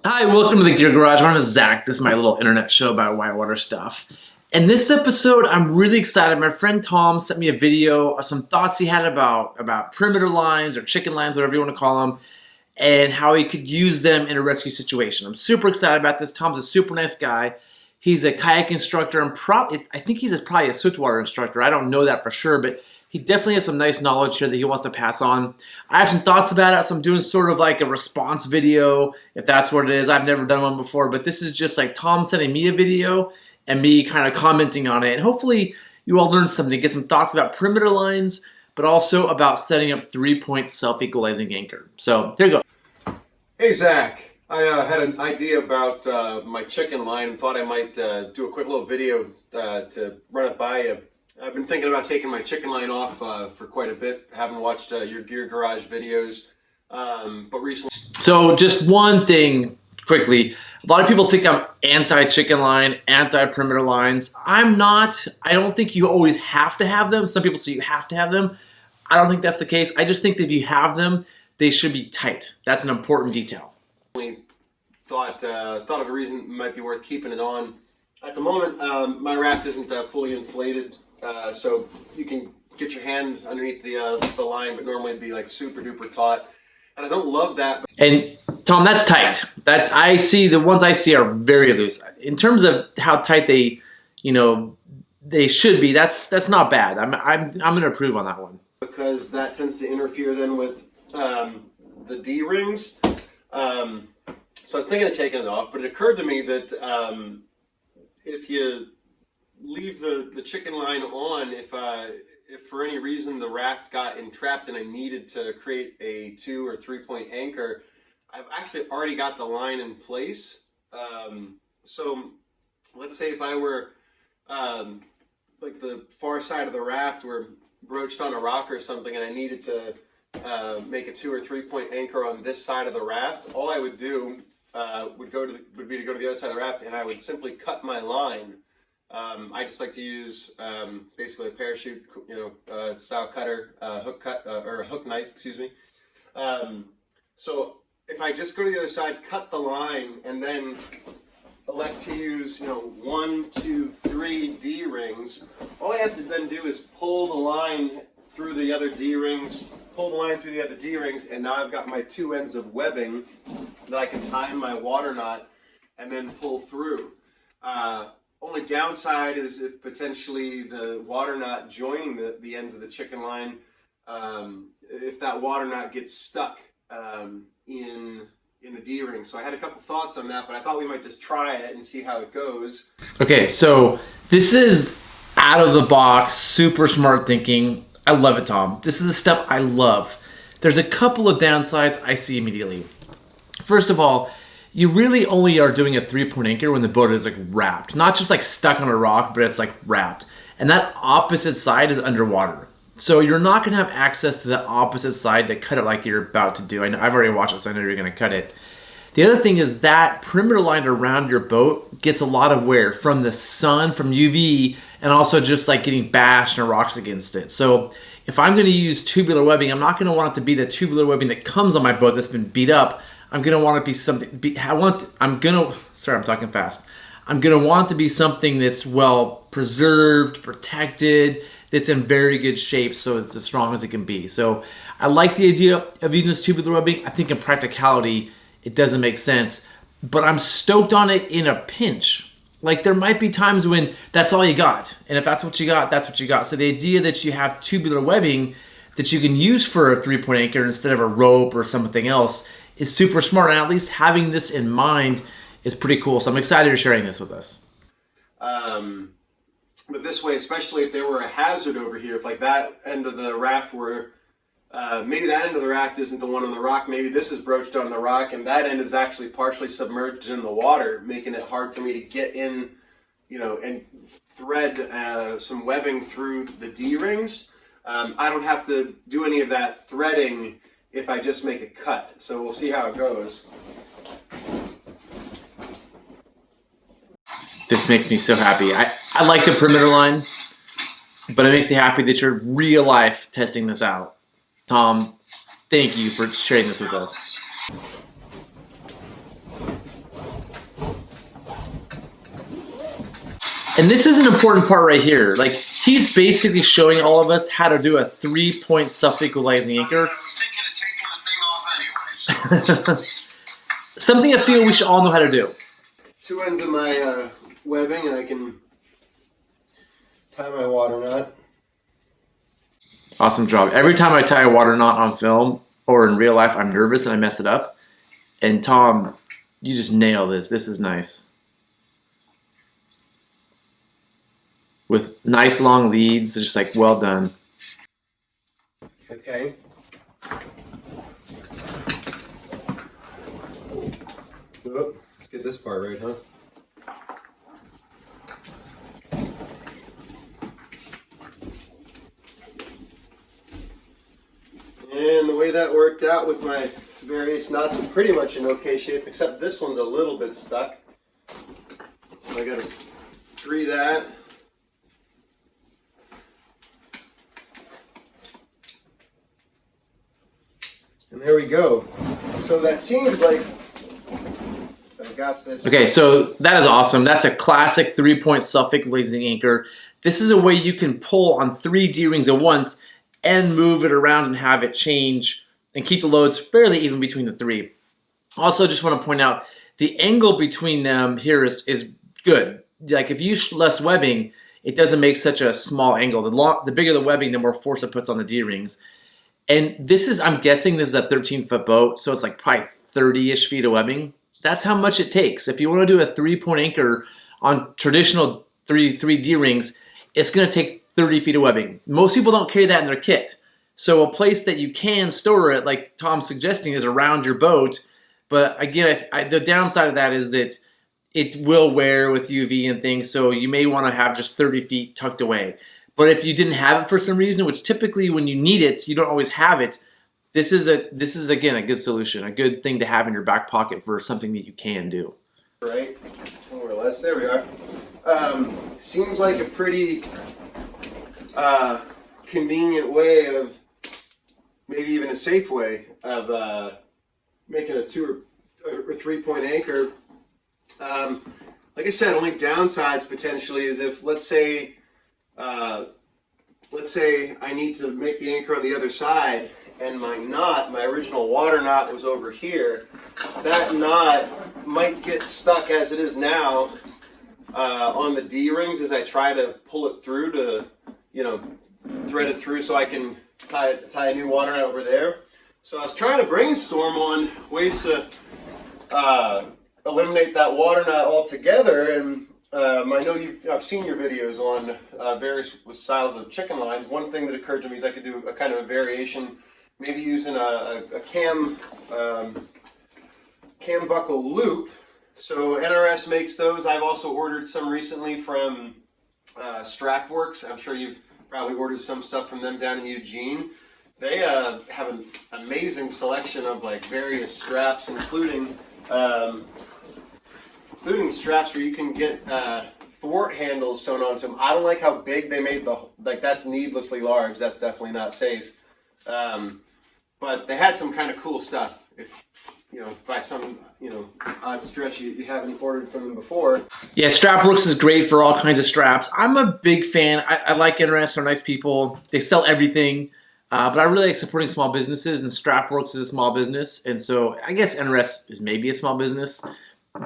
Hi, welcome to the Gear Garage. My name is Zach. This is my little internet show about whitewater stuff. In this episode, I'm really excited. My friend Tom sent me a video of some thoughts he had about perimeter lines or chicken lines, whatever you want to call them, and how he could use them in a rescue situation. I'm super excited about this. Tom's a super nice guy. He's a kayak instructor. I think he's probably a swiftwater instructor. I don't know that for sure, but he definitely has some nice knowledge here that he wants to pass on. I have some thoughts about it, so I'm doing sort of like a response video, if that's what it is. I've never done one before, but this is just like Tom sending me a video and me kind of commenting on it. And hopefully you all learn something, get some thoughts about perimeter lines, but also about setting up three-point self-equalizing anchor. So here you go. Hey Zach, I had an idea about my chicken line and thought I might do a quick little video to run it by you. I've been thinking about taking my chicken line off for quite a bit. Haven't watched your Gear Garage videos, but recently. So just one thing quickly. A lot of people think I'm anti-chicken line, anti-perimeter lines. I'm not. I don't think you always have to have them. Some people say you have to have them. I don't think that's the case. I just think that if you have them, they should be tight. That's an important detail. Thought of a reason it might be worth keeping it on. At the moment, my raft isn't fully inflated. So you can get your hand underneath the line, but normally it'd be like super duper taut. And I don't love that. And Tom, that's tight. The ones I see are very loose. In terms of how tight they should be, that's not bad. I'm gonna approve on that one. Because that tends to interfere then with the D-rings. So I was thinking of taking it off, but it occurred to me that if you leave the chicken line on, if for any reason the raft got entrapped and I needed to create a 2 or 3 point anchor, I've actually already got the line in place. So let's say if I were like the far side of the raft were broached on a rock or something and I needed to make a 2 or 3 point anchor on this side of the raft, all I would do would be to go to the other side of the raft, and I would simply cut my line. I just like to use basically a parachute, style cutter, or a hook knife, excuse me. So if I just go to the other side, cut the line, and then elect to use, 1, 2, 3 D-rings, all I have to then do is pull the line through the other D-rings, and now I've got my 2 ends of webbing that I can tie in my water knot and then pull through. Only downside is if potentially the water knot joining the ends of the chicken line, if that water knot gets stuck in the D-ring. So I had a couple thoughts on that, but I thought we might just try it and see how it goes. Okay, so this is out of the box, super smart thinking. I love it, Tom. This is the stuff I love. There's a couple of downsides I see immediately. First of all, you really only are doing a 3-point anchor when the boat is like wrapped. Not just like stuck on a rock, but it's like wrapped. And that opposite side is underwater. So you're not gonna have access to the opposite side to cut it like you're about to do. I've already watched it, so I know you're gonna cut it. The other thing is that perimeter line around your boat gets a lot of wear from the sun, from UV, and also just like getting bashed and rocks against it. So if I'm gonna use tubular webbing, I'm not gonna want it to be the tubular webbing that comes on my boat that's been beat up. I'm gonna want it to be something. I'm gonna want it to be something that's well preserved, protected, that's in very good shape, so it's as strong as it can be. So I like the idea of using this tubular webbing. I think in practicality, it doesn't make sense, but I'm stoked on it in a pinch. Like there might be times when that's all you got, and if that's what you got, that's what you got. So the idea that you have tubular webbing that you can use for a 3-point anchor instead of a rope or something else is super smart, and at least having this in mind is pretty cool. So I'm excited you're sharing this with us. But this way, especially if there were a hazard over here, if like that end of the raft were, maybe that end of the raft isn't the one on the rock, maybe this is broached on the rock and that end is actually partially submerged in the water, making it hard for me to get in, and thread some webbing through the D-rings. I don't have to do any of that threading if I just make a cut. So we'll see how it goes. This makes me so happy. I like the perimeter line, but it makes me happy that you're real life testing this out. Tom, thank you for sharing this with us. And this is an important part right here. Like, he's basically showing all of us how to do a 3-point self-equalizing anchor. I was thinking of taking the thing off anyway, so. Something I feel we should all know how to do. 2 ends of my webbing, and I can tie my water knot. Awesome job. Every time I tie a water knot on film or in real life, I'm nervous and I mess it up. And Tom, you just nail this. This is nice. With nice long leads, just like well done. Okay. Oh, let's get this part right, huh? And the way that worked out with my various knots was pretty much in okay shape, except this one's a little bit stuck. So I gotta free that. And there we go. So that seems like I got this. Okay, so that is awesome. That's a classic 3-point self-equalizing anchor. This is a way you can pull on 3 D-rings at once and move it around and have it change and keep the loads fairly even between the 3. Also, just want to point out the angle between them here is good. Like, if you use less webbing, it doesn't make such a small angle. The bigger the webbing, the more force it puts on the D-rings. And this is, I'm guessing this is a 13-foot boat, so it's like probably 30-ish feet of webbing. That's how much it takes. If you want to do a 3-point anchor on traditional 3 D-rings, it's going to take 30 feet of webbing. Most people don't carry that in their kit. So a place that you can store it, like Tom's suggesting, is around your boat. But again, the downside of that is that it will wear with UV and things, so you may want to have just 30 feet tucked away. But if you didn't have it for some reason, which typically when you need it, you don't always have it, this is again a good solution, a good thing to have in your back pocket for something that you can do. Right, more or less. There we are. Seems like a pretty convenient way of, maybe even a safe way of making a 2 or 3-point anchor. Like I said, only downsides potentially is if, let's say I need to make the anchor on the other side, and my original water knot was over here. That knot might get stuck as it is now on the D-rings as I try to pull it through to, thread it through so I can tie a new water knot over there. So I was trying to brainstorm on ways to eliminate that water knot altogether, and I know I've seen your videos on various styles of chicken lines. One thing that occurred to me is I could do a kind of a variation, maybe using a cam buckle loop. So NRS makes those. I've also ordered some recently from Strapworks. I'm sure you've probably ordered some stuff from them down in Eugene. They have an amazing selection of like various straps, including straps where you can get thwart handles sewn onto them. I don't like how big they made that's needlessly large. That's definitely not safe. But they had some kind of cool stuff. If by some odd stretch you haven't ordered from them before. Yeah, Strapworks is great for all kinds of straps. I'm a big fan. I like NRS. They're nice people. They sell everything. But I really like supporting small businesses, and Strapworks is a small business. And so I guess NRS is maybe a small business.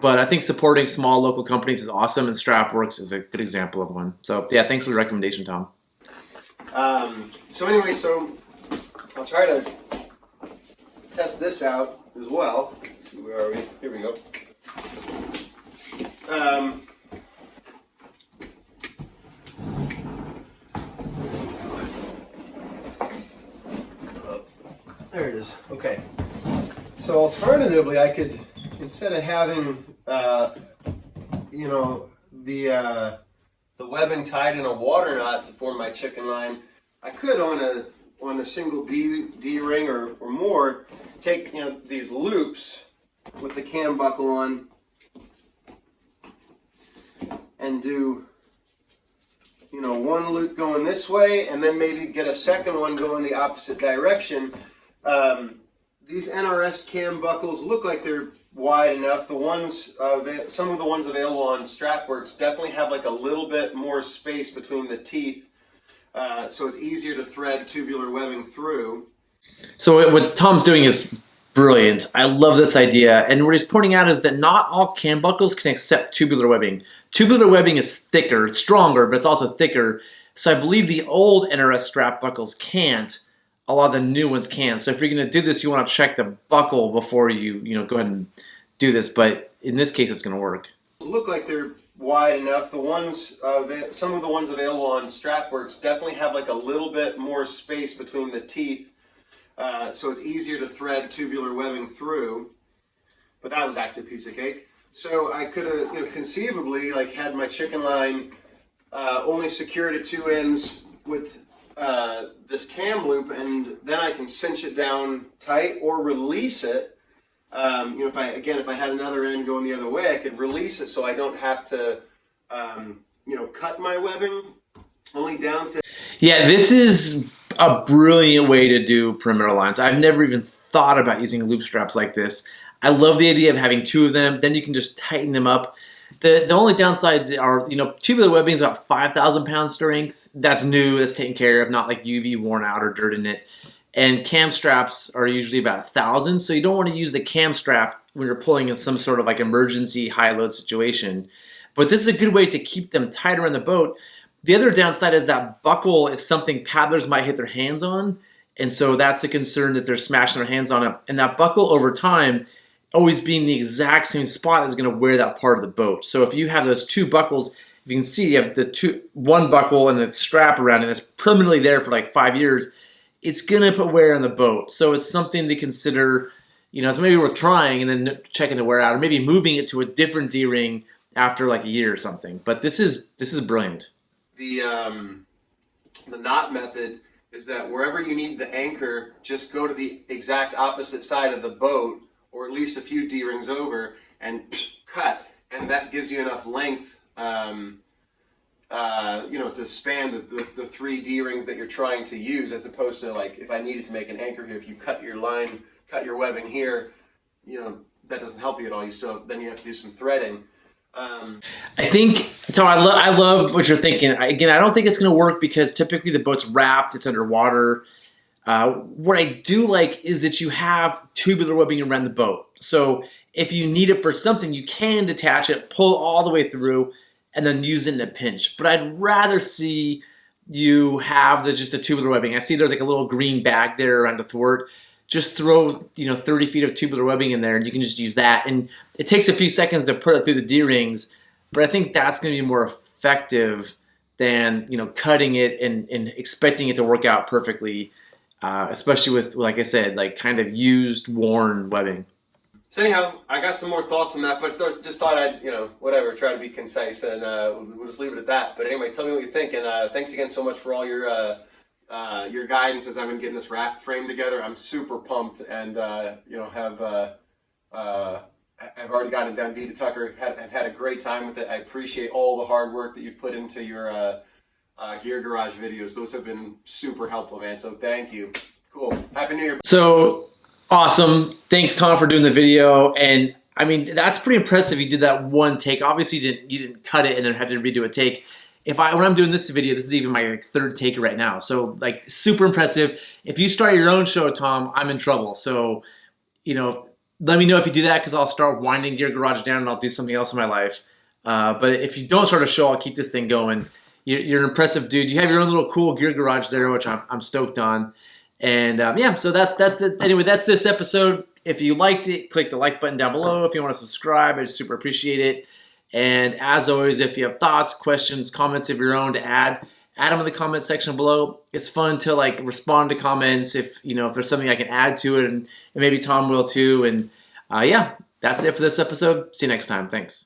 But I think supporting small local companies is awesome, and Strapworks is a good example of one. So yeah, thanks for the recommendation, Tom. So anyway, I'll try to test this out as well. Let's see, where are we? Here we go. There it is. Okay. So alternatively, I could, instead of having the webbing tied in a water knot to form my chicken line, I could on a single D ring or more take these loops with the cam buckle on and do one loop going this way, and then maybe get a second one going the opposite direction. These NRS cam buckles look like they're wide enough. Some of the ones available on Strapworks definitely have like a little bit more space between the teeth, so it's easier to thread tubular webbing through. So what Tom's doing is brilliant. I love this idea. And what he's pointing out is that not all cam buckles can accept tubular webbing. Tubular webbing is thicker, it's stronger, but it's also thicker. So I believe the old NRS strap buckles can't. A lot of the new ones can. So if you're going to do this, you want to check the buckle before you go ahead and do this. But in this case, it's going to work. Look like they're wide enough. Some of the ones available on Strapworks definitely have like a little bit more space between the teeth, so it's easier to thread tubular webbing through. But that was actually a piece of cake. So I could have, conceivably, like had my chicken line only secured at two ends with this cam loop, and then I can cinch it down tight or release it. If I had another end going the other way, I could release it so I don't have to, cut my webbing only down. Yeah, this is a brilliant way to do perimeter lines. I've never even thought about using loop straps like this. I love the idea of having two of them. Then you can just tighten them up. The only downsides are, tubular webbing is about 5,000 pound strength. That's new, that's taken care of, not like UV worn out or dirt in it. And cam straps are usually about 1,000, so you don't want to use the cam strap when you're pulling in some sort of like emergency high load situation. But this is a good way to keep them tight around the boat. The other downside is that buckle is something paddlers might hit their hands on, and so that's a concern that they're smashing their hands on it. And that buckle over time, always being the exact same spot, is going to wear that part of the boat. So if you have those two buckles, if you can see, you have one buckle and the strap around it, and it's permanently there for like 5 years, it's going to put wear on the boat. So it's something to consider, it's maybe worth trying and then checking the wear out, or maybe moving it to a different D-ring after like a year or something. But this is brilliant. The knot method is that wherever you need the anchor, just go to the exact opposite side of the boat, or at least a few D-rings over, and cut. And that gives you enough length, to span the three D-rings that you're trying to use, as opposed to like if I needed to make an anchor here, if you cut your line, cut your webbing here, that doesn't help you at all. Then you have to do some threading. I think, Tom, I love what you're thinking. Again, I don't think it's going to work because typically the boat's wrapped, it's underwater. What I do like is that you have tubular webbing around the boat. So if you need it for something, you can detach it, pull all the way through, and then use it in a pinch. But I'd rather see you have just the tubular webbing. I see there's like a little green bag there around the thwart. Just throw 30 feet of tubular webbing in there, and you can just use that. And it takes a few seconds to put it through the D-rings, but I think that's going to be more effective than cutting it and expecting it to work out perfectly, especially with, like I said, like kind of used, worn webbing. So anyhow, I got some more thoughts on that, but just thought I'd, try to be concise, and we'll just leave it at that. But anyway, tell me what you think, and thanks again so much for all your guidance as I've been getting this raft frame together. I'm super pumped, and I've already gotten it down D to Tucker. Have had a great time with it. I appreciate all the hard work that you've put into your Gear Garage videos. Those have been super helpful, man. So thank you. Cool. Happy New Year. So awesome. Thanks, Tom, for doing the video. And I mean, that's pretty impressive. You did that one take. Obviously, you didn't cut it and then had to redo a take. When I'm doing this video, this is even my third take right now. So like super impressive. If you start your own show, Tom, I'm in trouble. So, let me know if you do that, because I'll start winding Gear Garage down and I'll do something else in my life. But if you don't start a show, I'll keep this thing going. You're an impressive dude. You have your own little cool Gear Garage there, which I'm stoked on. And so that's it. Anyway, that's this episode. If you liked it, click the like button down below. If you want to subscribe, I super appreciate it. And as always, if you have thoughts, questions, comments of your own to add them in the comment section below. It's fun to like respond to comments if there's something I can add to it, and maybe Tom will too. And that's it for this episode. See you next time. Thanks.